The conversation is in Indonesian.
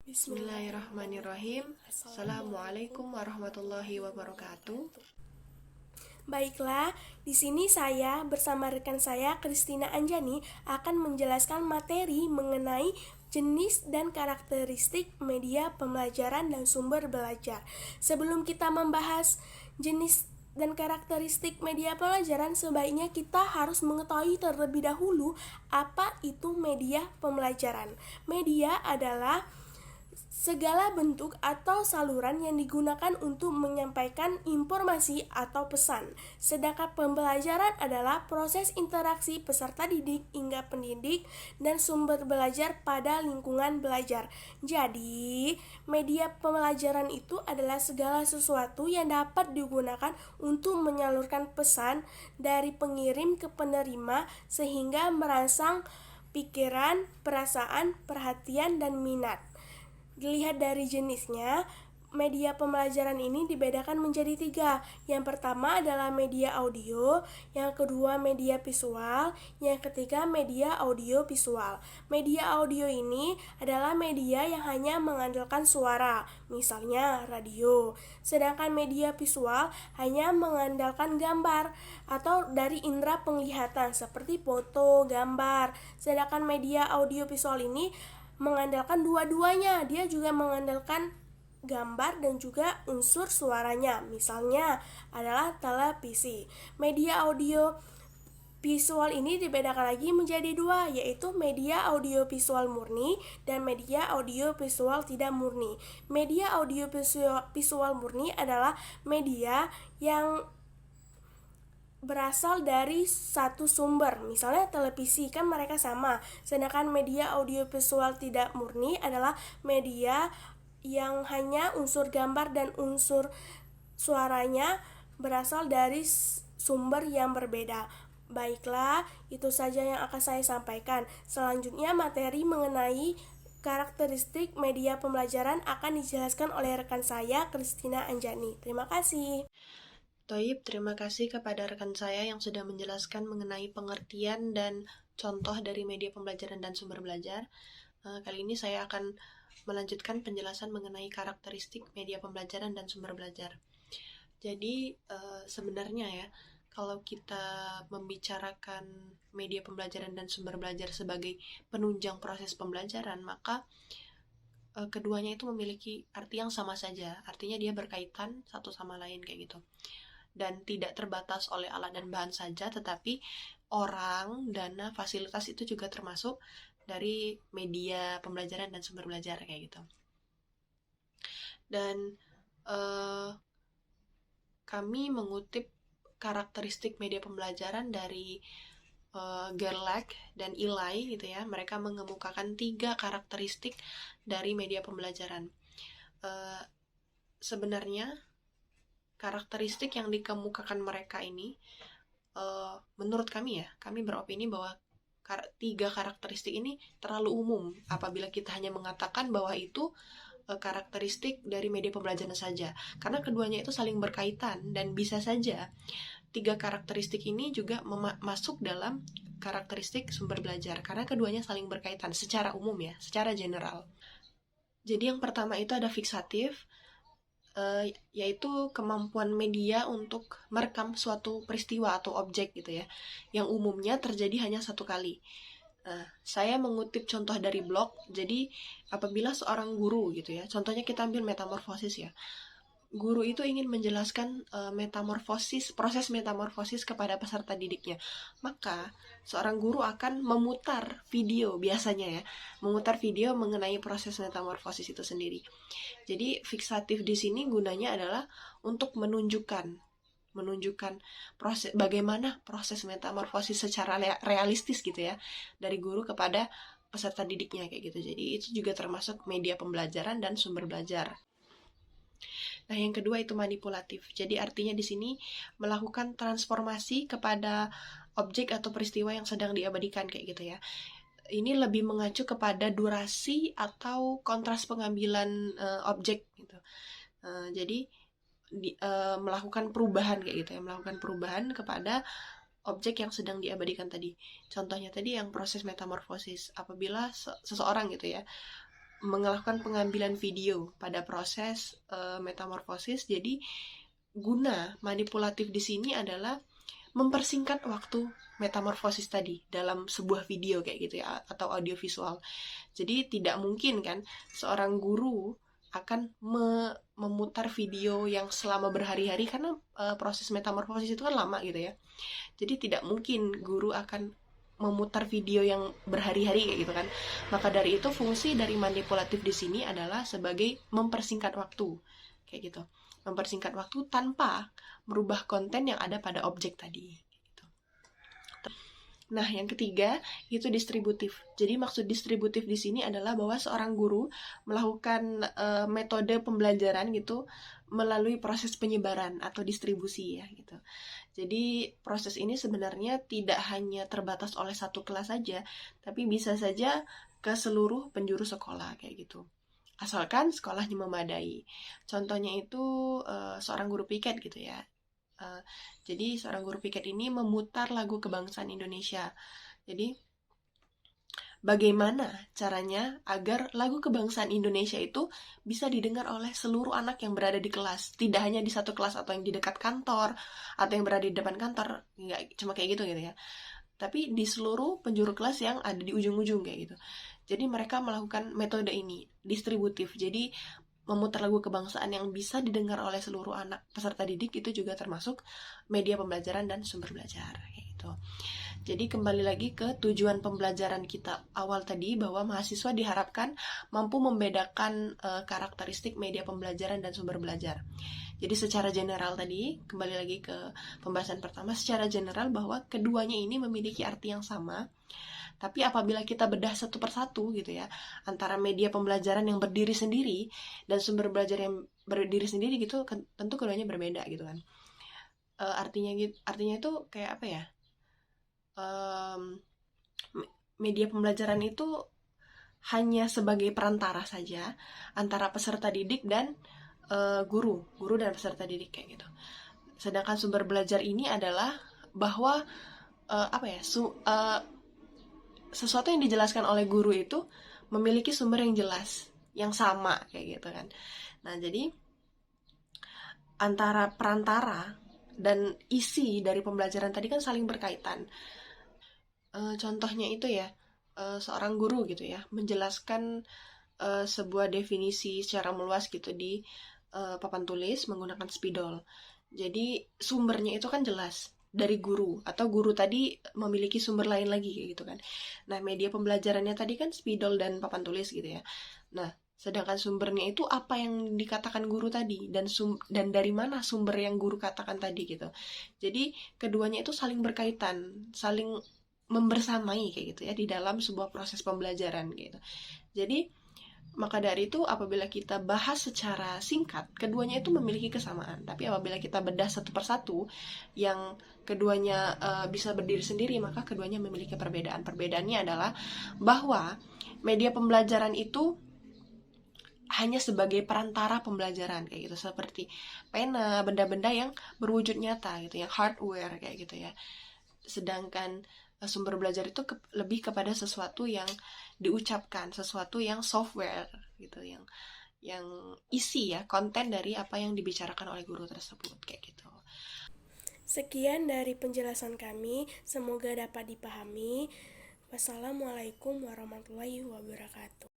Bismillahirrahmanirrahim. Assalamualaikum warahmatullahi wabarakatuh. Baiklah, di sini saya bersama rekan saya Kristina Anjani akan menjelaskan materi mengenai jenis dan karakteristik media pembelajaran dan sumber belajar. Sebelum kita membahas jenis dan karakteristik media pembelajaran, sebaiknya kita harus mengetahui terlebih dahulu apa itu media pembelajaran. Media adalah segala bentuk atau saluran yang digunakan untuk menyampaikan informasi atau pesan. Sedangkan pembelajaran adalah proses interaksi peserta didik hingga pendidik dan sumber belajar pada lingkungan belajar. Jadi, media pembelajaran itu adalah segala sesuatu yang dapat digunakan untuk menyalurkan pesan dari pengirim ke penerima sehingga merangsang pikiran, perasaan, perhatian, dan minat. Dilihat dari jenisnya, media pembelajaran ini dibedakan menjadi 3. Yang pertama adalah media audio, yang kedua media visual, yang ketiga media audio visual. Media audio ini adalah media yang hanya mengandalkan suara, misalnya radio. Sedangkan media visual hanya mengandalkan gambar atau dari indera penglihatan seperti foto, gambar. Sedangkan media audio visual ini mengandalkan dua-duanya. Dia juga mengandalkan gambar dan juga unsur suaranya. Misalnya adalah televisi. Media audio visual ini dibedakan lagi menjadi 2, yaitu media audio visual murni dan media audio visual tidak murni. Media audio visual murni adalah media yang berasal dari satu sumber, misalnya televisi, kan mereka sama. Sedangkan media audiovisual tidak murni adalah media yang hanya unsur gambar dan unsur suaranya berasal dari sumber yang berbeda. Baiklah, itu saja yang akan saya sampaikan. Selanjutnya materi mengenai karakteristik media pembelajaran akan dijelaskan oleh rekan saya Kristina Anjani. Terima kasih. Toib, terima kasih kepada rekan saya yang sudah menjelaskan mengenai pengertian dan contoh dari media pembelajaran dan sumber belajar. Kali ini saya akan melanjutkan penjelasan mengenai karakteristik media pembelajaran dan sumber belajar. Jadi, sebenarnya ya, kalau kita membicarakan media pembelajaran dan sumber belajar sebagai penunjang proses pembelajaran, maka keduanya itu memiliki arti yang sama saja. Artinya dia berkaitan satu sama lain kayak gitu. Dan tidak terbatas oleh alat dan bahan saja, tetapi orang, dana, fasilitas itu juga termasuk dari media pembelajaran dan sumber belajar kayak gitu. Dan kami mengutip karakteristik media pembelajaran dari Gerlach dan Eli gitu ya. Mereka mengemukakan 3 karakteristik dari media pembelajaran. Sebenarnya karakteristik yang dikemukakan mereka ini, menurut kami ya, kami beropini bahwa 3 karakteristik ini terlalu umum apabila kita hanya mengatakan bahwa itu karakteristik dari media pembelajaran saja, karena keduanya itu saling berkaitan dan bisa saja 3 karakteristik ini juga masuk dalam karakteristik sumber belajar, karena keduanya saling berkaitan secara umum ya, secara general. Jadi yang pertama itu ada fiksatif, yaitu kemampuan media untuk merekam suatu peristiwa atau objek gitu ya, yang umumnya terjadi hanya satu kali. Saya mengutip contoh dari blog. Jadi apabila seorang guru gitu ya, contohnya kita ambil metamorfosis ya, guru itu ingin menjelaskan proses metamorfosis kepada peserta didiknya, maka seorang guru akan memutar video, biasanya ya, memutar video mengenai proses metamorfosis itu sendiri. Jadi fiksatif di sini gunanya adalah untuk menunjukkan bagaimana proses metamorfosis secara realistis gitu ya, dari guru kepada peserta didiknya kayak gitu. Jadi itu juga termasuk media pembelajaran dan sumber belajar. Nah, yang kedua itu manipulatif. Jadi artinya di sini melakukan transformasi kepada objek atau peristiwa yang sedang diabadikan kayak gitu ya. Ini lebih mengacu kepada durasi atau kontras pengambilan objek gitu. Jadi melakukan perubahan kayak gitu ya, melakukan perubahan kepada objek yang sedang diabadikan tadi. Contohnya tadi yang proses metamorfosis, apabila seseorang gitu ya melakukan pengambilan video pada proses metamorfosis. Jadi guna manipulatif di sini adalah mempersingkat waktu metamorfosis tadi dalam sebuah video kayak gitu ya, atau audiovisual. Jadi tidak mungkin kan seorang guru akan memutar video yang selama berhari-hari, karena proses metamorfosis itu kan lama gitu ya. Jadi tidak mungkin guru akan memutar video yang berhari-hari kayak gitu kan. Maka dari itu fungsi dari manipulatif di sini adalah sebagai mempersingkat waktu kayak gitu. Mempersingkat waktu tanpa merubah konten yang ada pada objek tadi. Gitu. Nah, yang ketiga itu distributif. Jadi maksud distributif di sini adalah bahwa seorang guru melakukan metode pembelajaran gitu melalui proses penyebaran atau distribusi ya gitu. Jadi proses ini sebenarnya tidak hanya terbatas oleh satu kelas saja, tapi bisa saja ke seluruh penjuru sekolah kayak gitu. Asalkan sekolahnya memadai. Contohnya itu seorang guru piket gitu ya. Jadi seorang guru piket ini memutar lagu kebangsaan Indonesia. Jadi bagaimana caranya agar lagu kebangsaan Indonesia itu bisa didengar oleh seluruh anak yang berada di kelas, tidak hanya di satu kelas atau yang di dekat kantor atau yang berada di depan kantor, nggak cuma kayak gitu ya, tapi di seluruh penjuru kelas yang ada di ujung-ujung kayak gitu. Jadi mereka melakukan metode ini distributif. Jadi memutar lagu kebangsaan yang bisa didengar oleh seluruh anak peserta didik itu juga termasuk media pembelajaran dan sumber belajar gitu. Jadi kembali lagi ke tujuan pembelajaran kita awal tadi, bahwa mahasiswa diharapkan mampu membedakan karakteristik media pembelajaran dan sumber belajar. Jadi secara general tadi, kembali lagi ke pembahasan pertama, secara general bahwa keduanya ini memiliki arti yang sama. Tapi apabila kita bedah satu persatu gitu ya, antara media pembelajaran yang berdiri sendiri dan sumber belajar yang berdiri sendiri gitu, tentu keduanya berbeda gitu kan. Artinya itu kayak apa ya? Media pembelajaran itu hanya sebagai perantara saja antara peserta didik dan guru dan peserta didik kayak gitu. Sedangkan sumber belajar ini adalah bahwa sesuatu yang dijelaskan oleh guru itu memiliki sumber yang jelas, yang sama kayak gitu kan. Nah, jadi antara perantara dan isi dari pembelajaran tadi kan saling berkaitan. Contohnya itu ya, seorang guru gitu ya menjelaskan sebuah definisi secara meluas gitu di papan tulis menggunakan spidol. Jadi sumbernya itu kan jelas dari guru, atau guru tadi memiliki sumber lain lagi kayak gitu kan. Nah, media pembelajarannya tadi kan spidol dan papan tulis gitu ya. Nah, sedangkan sumbernya itu apa yang dikatakan guru tadi, dan dari mana sumber yang guru katakan tadi gitu. Jadi keduanya itu saling berkaitan, saling membersamai kayak gitu ya di dalam sebuah proses pembelajaran gitu. Jadi maka dari itu apabila kita bahas secara singkat, keduanya itu memiliki kesamaan. Tapi apabila kita bedah satu persatu, yang keduanya bisa berdiri sendiri, maka keduanya memiliki perbedaan. Perbedaannya adalah bahwa media pembelajaran itu hanya sebagai perantara pembelajaran kayak gitu, seperti pena, benda-benda yang berwujud nyata gitu, yang hardware kayak gitu ya. Sedangkan sumber belajar itu lebih kepada sesuatu yang diucapkan, sesuatu yang software gitu, yang isi ya, konten dari apa yang dibicarakan oleh guru tersebut kayak gitu. Sekian dari penjelasan kami, semoga dapat dipahami. Wassalamualaikum warahmatullahi wabarakatuh.